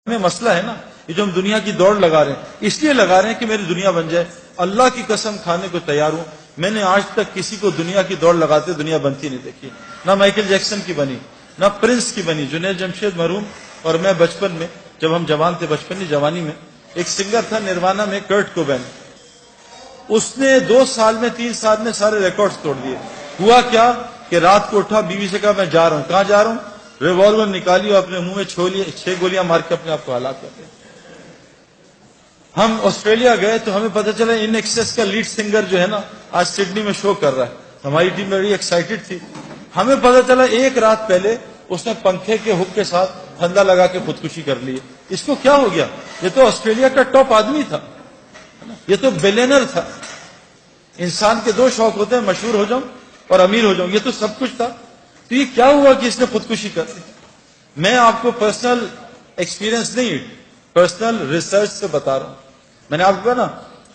میں مسئلہ ہے نا، یہ جو ہم دنیا کی دوڑ لگا رہے ہیں اس لیے لگا رہے ہیں کہ میری دنیا بن جائے. اللہ کی قسم کھانے کو تیار ہوں. میں نے آج تک کسی کو دنیا کی دوڑ لگاتے دنیا بنتی نہیں دیکھی. نہ مائیکل جیکسن کی بنی، نہ پرنس کی بنی. جنید جمشید مرحوم اور میں بچپن میں، جب ہم جوان تھے، بچپن جوانی میں، ایک سنگر تھا نروانا میں، کرٹ کوبین. اس نے 2 سال میں 3 سال میں سارے ریکارڈز توڑ دیے. ہوا کیا کہ رات کو اٹھا، بیوی سے کہا میں جا رہا ہوں. کہاں جا رہا ہوں؟ ریوالور نکالی اور اپنے منہ میں 6 گولیاں مار کے اپنے آپ کو ہلاک کر دیا. ہم آسٹریلیا گئے تو ہمیں پتہ چلا ان ایکسیس کا لیڈ سنگر جو ہے نا آج سڈنی میں شو کر رہا ہے. ہماری ٹیم بڑی ایکسائٹڈ تھی. ہمیں پتہ چلا ایک رات پہلے اس نے پنکھے کے ہک کے ساتھ پھندا لگا کے خودکشی کر لی. اس کو کیا ہو گیا؟ یہ تو آسٹریلیا کا ٹاپ آدمی تھا، یہ تو بلینر تھا. انسان کے 2 شوق ہوتے ہیں، مشہور ہو جاؤں اور امیر ہو جاؤں. یہ تو سب کچھ تھا. تو یہ کیا ہوا کہ اس نے خودکشی کر لی؟ میں آپ کو پرسنل ایکسپیرینس نہیں، پرسنل ریسرچ سے بتا رہا ہوں. میں نے آپ کو کہا نا،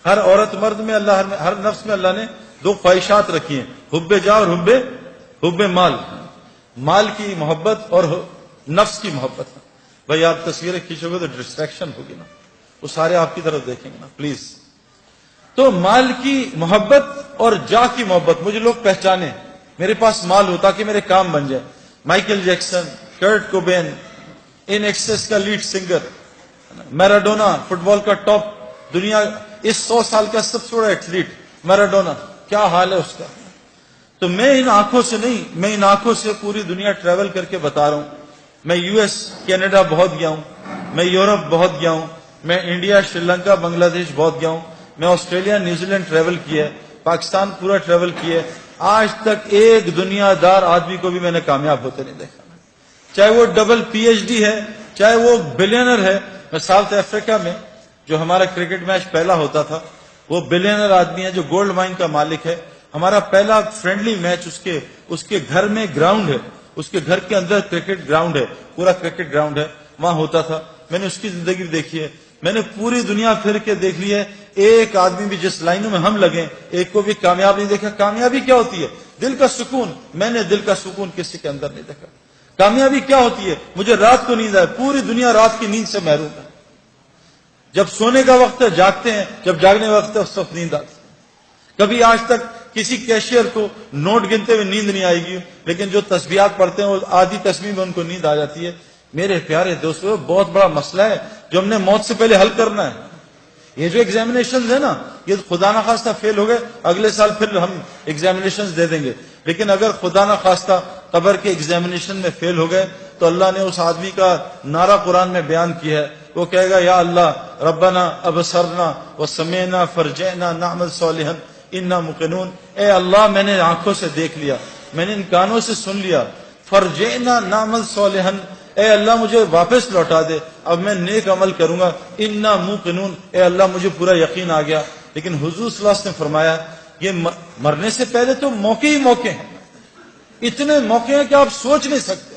ہر عورت مرد میں اللہ، ہر نفس میں اللہ نے 2 خواہشات رکھی ہیں، حب جا اور حب مال. مال کی محبت اور نفس کی محبت. بھائی آپ تصویریں کھینچو گے تو ڈسٹریکشن ہوگی نا، وہ سارے آپ کی طرف دیکھیں گے نا پلیز. تو مال کی محبت اور جا کی محبت، مجھے لوگ پہچانے، میرے پاس مال ہو تاکہ میرے کام بن جائے. مائیکل جیکسن، کرٹ کوبین، ان ایکسیس کا لیڈ سنگر، میراڈونا فٹ بال کا ٹاپ، دنیا اس 100 سال کا سب سے بڑا ایتھلیٹ میراڈونا، کیا حال ہے اس کا. تو میں ان آنکھوں سے نہیں، میں ان آنکھوں سے پوری دنیا ٹریول کر کے بتا رہا ہوں. میں US کینیڈا بہت گیا ہوں، میں یورپ بہت گیا ہوں، میں انڈیا، شری لنکا، بنگلہ دیش بہت گیا ہوں، میں آسٹریلیا، نیوزی لینڈ ٹریول کیا ہے، پاکستان پورا ٹریول کیا ہے. آج تک ایک دنیا دار آدمی کو بھی میں نے کامیاب ہوتے نہیں دیکھا، چاہے وہ ڈبل PhD ہے، چاہے وہ بلینر ہے. میں ساؤتھ افریقہ میں جو ہمارا کرکٹ میچ پہلا ہوتا تھا، وہ بلینر آدمی ہے جو گولڈ مائن کا مالک ہے. ہمارا پہلا فرینڈلی میچ اس کے گھر میں گراؤنڈ ہے، اس کے گھر کے اندر کرکٹ گراؤنڈ ہے، پورا کرکٹ گراؤنڈ ہے، وہاں ہوتا تھا. میں نے اس کی زندگی دیکھی ہے. میں نے پوری دنیا پھر کے دیکھ لی ہے. ایک آدمی بھی جس لائنوں میں ہم لگے ایک کو بھی کامیاب نہیں دیکھا. کامیابی کیا ہوتی ہے؟ دل کا سکون. میں نے دل کا سکون کسی کے اندر نہیں دیکھا. کامیابی کیا ہوتی ہے؟ مجھے رات کو نیند آئے. پوری دنیا رات کی نیند سے محروم ہے. جب سونے کا وقت ہے جاگتے ہیں، جب جاگنے کا وقت ہے اس وقت نیند آتی ہے. کبھی آج تک کسی کیشیئر کو نوٹ گنتے ہوئے نیند نہیں آئے گی، لیکن جو تسبیحات پڑھتے ہیں وہ آدھی تسبیح میں ان کو نیند آ جاتی ہے. میرے پیارے دوستو، بہت بڑا مسئلہ ہے جو ہم نے موت سے پہلے حل کرنا ہے. یہ جو ایگزامینیشنز ہے نا، یہ خدا نخواستہ فیل ہو گئے، اگلے سال پھر ہم ایگزامینیشنز دے دیں گے. لیکن اگر خدا نخواستہ قبر کے ایگزامینیشن میں فیل ہو گئے تو اللہ نے اس آدمی کا نعرہ قرآن میں بیان کیا ہے. وہ کہے گا یا اللہ ربنا ابصرنا وسمعنا فرجعنا نعمل صالحا انا موقنون. اے اللہ میں نے آنکھوں سے دیکھ لیا، میں نے ان کانوں سے سن لیا، فرجعنا نعمل صالحا، اے اللہ مجھے واپس لوٹا دے، اب میں نیک عمل کروں گا. انا موقنون، اے اللہ مجھے پورا یقین آ گیا. لیکن حضور صلی اللہ علیہ وسلم نے فرمایا یہ مرنے سے پہلے تو موقع ہی موقع ہیں، اتنے موقع ہیں کہ آپ سوچ نہیں سکتے.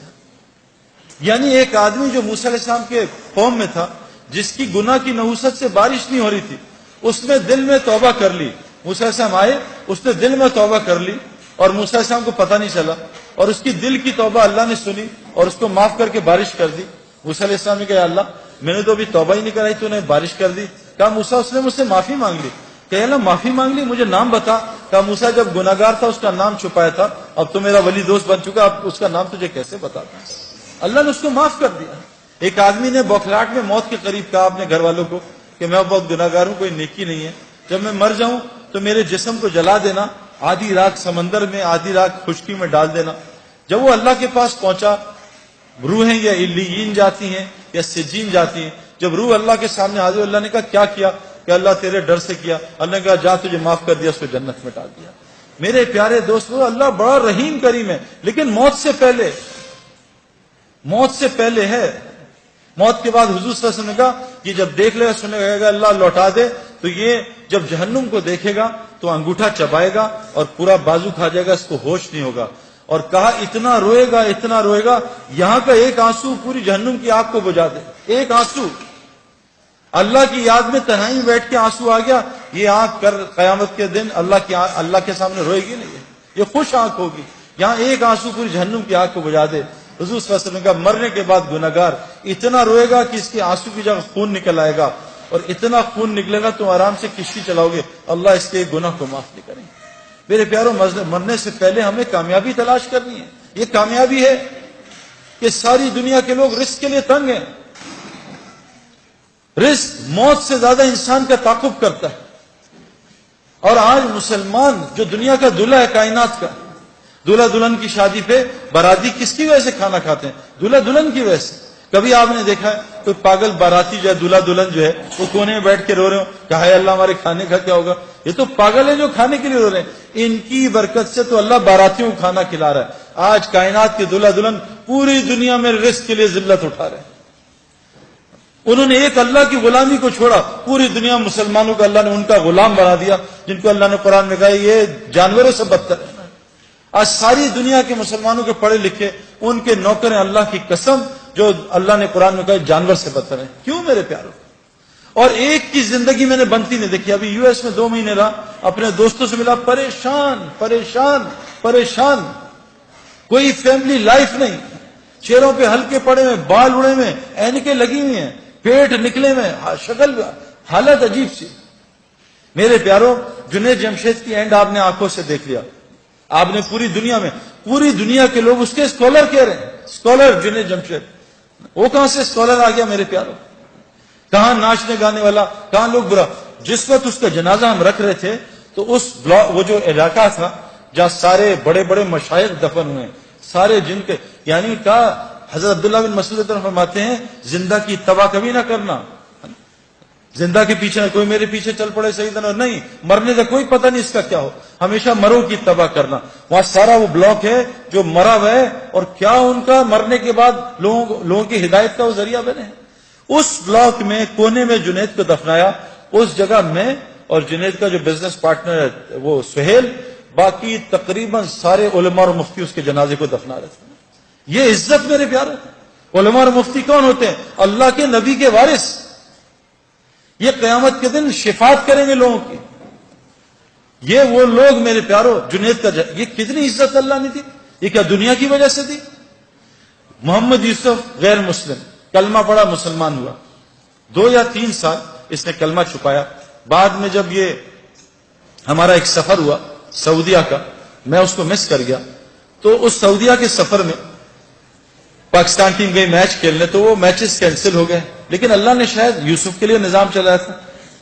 یعنی ایک آدمی جو موسیٰ علیہ السلام کے قوم میں تھا، جس کی گناہ کی نحوست سے بارش نہیں ہو رہی تھی، اس نے دل میں توبہ کر لی. موسیٰ علیہ السلام آئے، اس نے دل میں توبہ کر لی اور موسیٰ علیہ السلام کو پتہ نہیں چلا، اور اس کی دل کی توبہ اللہ نے سنی اور اس کو معاف کر کے بارش کر دی. موسیٰ علیہ السلام نے کہا اللہ میں نے تو ابھی توبہ ہی نہیں کرائی، تو نے بارش کر دی. کہا موسیٰ اس نے مجھ سے معافی مانگ لی. کہ اللہ معافی مانگ لی، مجھے نام بتا. کہا موسیٰ جب گناہگار تھا اس کا نام چھپایا تھا، اب تو میرا ولی دوست بن چکا، اب اس کا نام تجھے کیسے بتاتا. اللہ نے اس کو معاف کر دیا. ایک آدمی نے بوکھلاہٹ میں موت کے قریب کہا اپنے گھر والوں کو کہ میں بہت گناہگار ہوں، کوئی نیکی نہیں ہے، جب میں مر جاؤں تو میرے جسم کو جلا دینا، آدھی رات سمندر میں، آدھی رات خشکی میں ڈال دینا. جب وہ اللہ کے پاس پہنچا، روحیں یا علیین جاتی ہیں یا سجین جاتی ہیں. جب روح اللہ کے سامنے حاضر، اللہ نے کہا کیا کہ اللہ تیرے ڈر سے کیا. اللہ نے کہا جا تجھے معاف کر دیا، اس کو جنت میں ڈال دیا. میرے پیارے دوستو، اللہ بڑا رحیم کریم ہے. لیکن موت سے پہلے ہے. موت کے بعد حضور صلی اللہ علیہ وسلم نے کہا کہ جب دیکھ لے گا، سنے گا اللہ لوٹا دے، تو یہ جب جہنم کو دیکھے گا تو انگوٹھا چبائے گا اور پورا بازو کھا جائے گا، اس کو ہوش نہیں ہوگا. اور کہا اتنا روئے گا یہاں کا ایک آنسو پوری جہنم کی آگ کو بجھا دے. ایک آنسو اللہ کی یاد میں تنہائی میں بیٹھ کے آنسو آ گیا. یہ آنکھ قیامت کے دن اللہ کے سامنے روئے گی نہیں، یہ خوش آنکھ ہوگی. یہاں ایک آنسو پوری جہنم کی آگ کو بجھا دے. حضور صلی اللہ علیہ وسلم کا مرنے کے بعد گناہگار اتنا روئے گا کہ اس کے آنسو کی جگہ خون نکل آئے گا، اور اتنا خون نکلے گا تم آرام سے کشتی چلاؤ گے، اللہ اس کے گناہ کو معاف نہیں کریں گے۔ میرے پیاروں، مرنے سے پہلے ہمیں کامیابی تلاش کرنی ہے۔ یہ کامیابی ہے کہ ساری دنیا کے لوگ رزق کے لیے تنگ ہیں۔ رزق موت سے زیادہ انسان کا تعاقب کرتا ہے، اور آج مسلمان جو دنیا کا دلہا ہے کائنات کا، دلہا دلہن کی شادی پہ باراتی کس کی وجہ سے کھانا کھاتے ہیں؟ دلہا دلہن کی وجہ سے۔ کبھی آپ نے دیکھا ہے کوئی پاگل باراتی جو ہے، دلہا دلہن جو ہے، وہ کونے میں بیٹھ کے رو رہے ہو کہ ہائے اللہ ہمارے کھانے کا کیا ہوگا؟ یہ تو پاگل ہے جو کھانے کے لیے رو رہے ہیں۔ ان کی برکت سے تو اللہ باراتیوں کو کھانا کھلا رہا ہے۔ آج کائنات کے دلہا دلہن پوری دنیا میں رزق کے لیے ذلت اٹھا رہے ہیں۔ انہوں نے ایک اللہ کی غلامی کو چھوڑا، پوری دنیا مسلمانوں کو اللہ نے ان کا غلام بنا دیا، جن کو اللہ نے قرآن میں کہا یہ جانوروں سے بدتر ہے۔ آج ساری دنیا کے مسلمانوں کے پڑھے لکھے ان کے نوکر ہیں، اللہ کی قسم، جو اللہ نے قرآن میں کہا جانور سے بدتر ہے۔ کیوں میرے پیاروں؟ اور ایک کی زندگی میں نے بنتی نہیں دیکھی۔ ابھی یو ایس میں 2 مہینے رہا، اپنے دوستوں سے ملا، پریشان پریشان پریشان، کوئی فیملی لائف نہیں، چہروں پہ ہلکے پڑے ہوئے، بال اڑے ہوئے، اینکیں لگی ہوئی ہیں، پیٹ نکلے ہوئے، شکل حالت عجیب سی۔ میرے پیاروں، جنید جمشید کی اینڈ آپ نے آنکھوں سے دیکھ لیا۔ آپ نے پوری دنیا کے لوگ اس کے اسکالر کہہ رہے ہیں، اسکالر جنید جمشید۔ وہ کہاں سے اسکالر آ گیا میرے پیاروں؟ کہاں ناچنے گانے والا، کہاں لوگ برا۔ جس وقت اس کا جنازہ ہم رکھ رہے تھے تو اس وہ جو علاقہ تھا جہاں سارے بڑے بڑے مشائخ دفن ہوئے، سارے جن کے، یعنی کہا حضرت عبداللہ بن مسعود فرماتے ہیں زندہ کی اتباع کبھی نہ کرنا، زندہ کے پیچھے کوئی میرے پیچھے چل پڑے سیدنا، نہیں، مرنے کا کوئی پتہ نہیں اس کا کیا ہو، ہمیشہ مرو کی اتباع کرنا۔ وہاں سارا وہ بلاک ہے جو مرا ہوا ہے، اور کیا ان کا مرنے کے بعد لوگوں کی ہدایت کا وہ ذریعہ بنے ہیں۔ اس بلاک میں کونے میں جنید کو دفنایا، اس جگہ میں اور جنید کا جو بزنس پارٹنر ہے وہ سہیل، باقی تقریباً سارے علماء اور مفتی اس کے جنازے کو دفنا رہے تھے۔ یہ عزت میرے پیارے، علماء اور مفتی کون ہوتے ہیں؟ اللہ کے نبی کے وارث۔ یہ قیامت کے دن شفاعت کریں گے لوگوں کی۔ یہ وہ لوگ میرے پیارو، جنید کا یہ کتنی عزت اللہ نے دی، یہ کیا دنیا کی وجہ سے دی؟ محمد یوسف غیر مسلم، کلمہ پڑھا، مسلمان ہوا، 2 یا 3 سال اس نے کلمہ چھپایا۔ بعد میں جب یہ ہمارا ایک سفر ہوا سعودیہ کا، میں اس کو مس کر گیا، تو اس سعودیہ کے سفر میں پاکستان ٹیم گئی میچ کھیلنے، تو وہ میچز کینسل ہو گئے، لیکن اللہ نے شاید یوسف کے لیے نظام چلایا تھا۔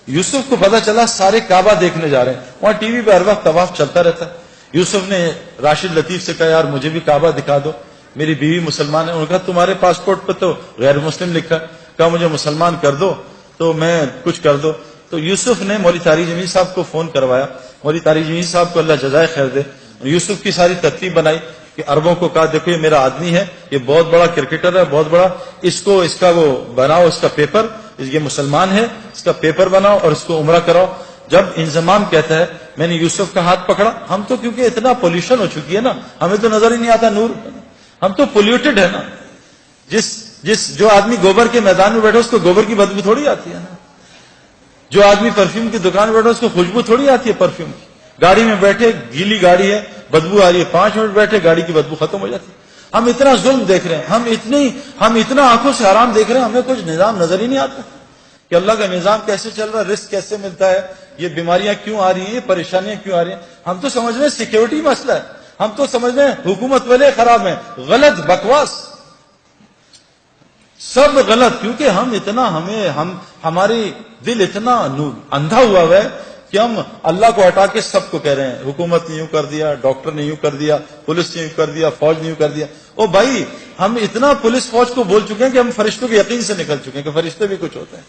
یوسف کو پتا چلا سارے کعبہ دیکھنے جا رہے ہیں، وہاں ٹی وی پہ ہر وقت طواف چلتا رہتا ہے۔ یوسف نے راشد لطیف سے کہا یار مجھے بھی کعبہ دکھا دو، میری بیوی مسلمان ہے۔ انہوں نے کہا تمہارے پاسپورٹ پہ تو غیر مسلم لکھا ہے، کہا مجھے مسلمان کر دو تو میں کچھ کر دو۔ تو یوسف نے مولوی طارق جمیل صاحب کو فون کروایا، مولوی طارق جمیل صاحب کو اللہ جزائے خیر دے، یوسف کی ساری ترتیب بنائی کہ عربوں کو کہا دیکھو یہ میرا آدمی ہے، یہ بہت بڑا کرکٹر ہے، بہت بڑا، اس کا وہ بناؤ، اس کا پیپر، یہ مسلمان ہے، اس کا پیپر بناؤ اور اس کو عمرہ کراؤ۔ جب انضمام کہتا ہے میں نے یوسف کا ہاتھ پکڑا، ہم تو کیونکہ اتنا پولوشن ہو چکی ہے نا، ہمیں تو نظر ہی نہیں آتا نور، ہم تو پولیوٹڈ ہے نا۔ جو آدمی گوبر کے میدان میں بیٹھا اس کو گوبر کی بدبو تھوڑی آتی ہے نا، جو آدمی پرفیوم کی دکان میں بیٹھا اس کو خوشبو تھوڑی آتی ہے پرفیوم کی۔ گاڑی میں بیٹھے، گیلی گاڑی ہے، بدبو آ رہی ہے، 5 منٹ بیٹھے گاڑی کی بدبو ختم ہو جاتی ہے۔ ہم اتنا ظلم دیکھ رہے ہیں، ہم اتنا آنکھوں سے حرام دیکھ رہے ہیں، ہمیں کچھ نظام نظر ہی نہیں آتا کہ اللہ کا نظام کیسے چل رہا ہے، رزق کیسے ملتا ہے، یہ بیماریاں کیوں آ رہی ہیں، یہ پریشانیاں کیوں آ رہی ہیں۔ ہم تو سمجھ رہے ہیں سیکیورٹی مسئلہ ہے، ہم تو سمجھ رہے ہیں حکومت والے خراب ہیں، غلط، بکواس، سب غلط، کیونکہ ہماری دل اتنا اندھا ہوا ہے کہ ہم اللہ کو ہٹا کے سب کو کہہ رہے ہیں حکومت نے یوں کر دیا، ڈاکٹر نے یوں کر دیا، پولیس نے یوں کر دیا، فوج نے یوں کر دیا۔ او بھائی، ہم اتنا پولیس فوج کو بول چکے ہیں کہ ہم فرشتوں کے یقین سے نکل چکے ہیں کہ فرشتے بھی کچھ ہوتے ہیں۔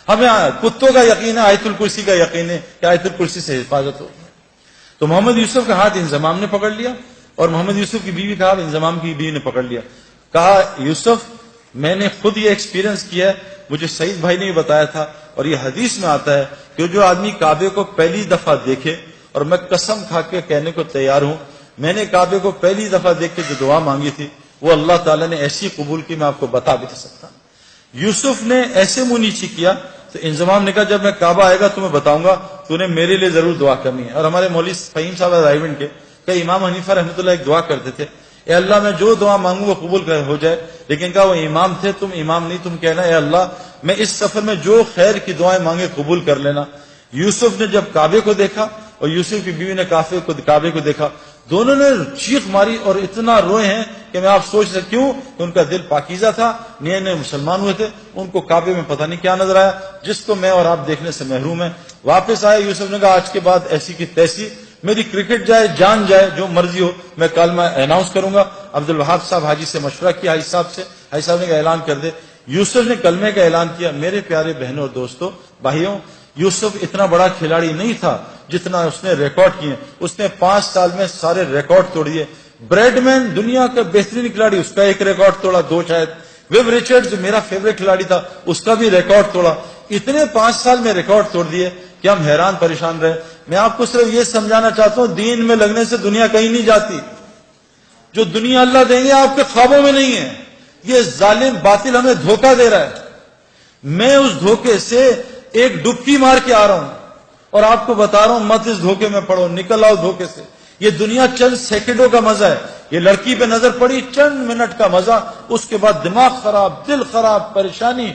ہمیں کتوں کا یقین ہے، آیت الکرسی کا یقین ہے کہ آیت الکرسی سے حفاظت ہوگی۔ تو محمد یوسف کا ہاتھ انضمام نے پکڑ لیا، اور محمد یوسف کی بیوی کا ہاتھ انضمام کی بیوی نے پکڑ لیا۔ کہا یوسف میں نے خود یہ ایکسپیرینس کیا ہے، مجھے سعید بھائی نے بتایا تھا، اور یہ حدیث میں آتا ہے کہ جو آدمی کعبے کو پہلی دفعہ دیکھے، اور میں قسم کھا کے کہنے کو تیار ہوں، میں نے کعبے کو پہلی دفعہ دیکھ کے جو دعا مانگی تھی وہ اللہ تعالیٰ نے ایسی قبول کی میں آپ کو بتا بھی نہیں سکتا۔ یوسف نے ایسے منہ نیچی کیا تو انضمام نے کہا جب میں کعبہ آئے گا تمہیں بتاؤں گا، تو نے میرے لیے ضرور دعا کرنی ہے۔ اور ہمارے مولوی فہیم صاحب رائیونڈ کے کہ امام حنیفہ رحمۃ اللہ ایک دعا کرتے تھے، اے اللہ میں جو دعا مانگوں وہ قبول ہو جائے. لیکن کہا وہ امام تھے، تم امام نہیں، تم کہنا اے اللہ میں اس سفر میں جو خیر کی دعائیں مانگے قبول کر لینا. یوسف نے جب کعبے کو دیکھا اور یوسف کی بیوی نے کعبے کو دیکھا، دونوں نے چیخ ماری اور اتنا روئے ہیں کہ میں آپ سوچ سکتے کیوں کہ ان کا دل پاکیزہ تھا، نئے نئے مسلمان ہوئے تھے، ان کو کعبے میں پتہ نہیں کیا نظر آیا جس کو میں اور آپ دیکھنے سے محروم ہیں. واپس آئے، یوسف نے کہا آج کے بعد ایسی کی تیسی، میری کرکٹ جائے جان جائے جو مرضی ہو، میں کلمہ اناؤنس کروں گا. عبد الوہاب صاحب حاجی سے مشورہ کیا، حاجی صاحب سے، حاجی صاحب نے کہا اعلان کر دے. یوسف نے کلمے کا اعلان کیا. میرے پیارے بہنوں اور دوستوں بھائیوں، یوسف اتنا بڑا کھلاڑی نہیں تھا جتنا اس نے ریکارڈ کیے. اس نے 5 سال میں سارے ریکارڈ توڑ دیے. بریڈ مین دنیا کا بہترین کھلاڑی، اس کا ایک ریکارڈ توڑا، 2 شاید. ویب ریچرڈ جو میرا فیوریٹ کھلاڑی تھا اس کا بھی ریکارڈ توڑا. اتنے 5 سال میں ریکارڈ توڑ دیے کہ ہم حیران پریشان رہے. میں آپ کو صرف یہ سمجھانا چاہتا ہوں دین میں لگنے سے دنیا کہیں نہیں جاتی. جو دنیا اللہ دیں گے آپ کے خوابوں میں نہیں ہے. یہ ظالم باطل ہمیں دھوکہ دے رہا ہے. میں اس دھوکے سے ایک ڈبکی مار کے آ رہا ہوں اور آپ کو بتا رہا ہوں مت اس دھوکے میں پڑو، نکل آؤ دھوکے سے. یہ دنیا چند سیکنڈوں کا مزہ ہے. یہ لڑکی پہ نظر پڑی، چند منٹ کا مزہ، اس کے بعد دماغ خراب، دل خراب، پریشانی.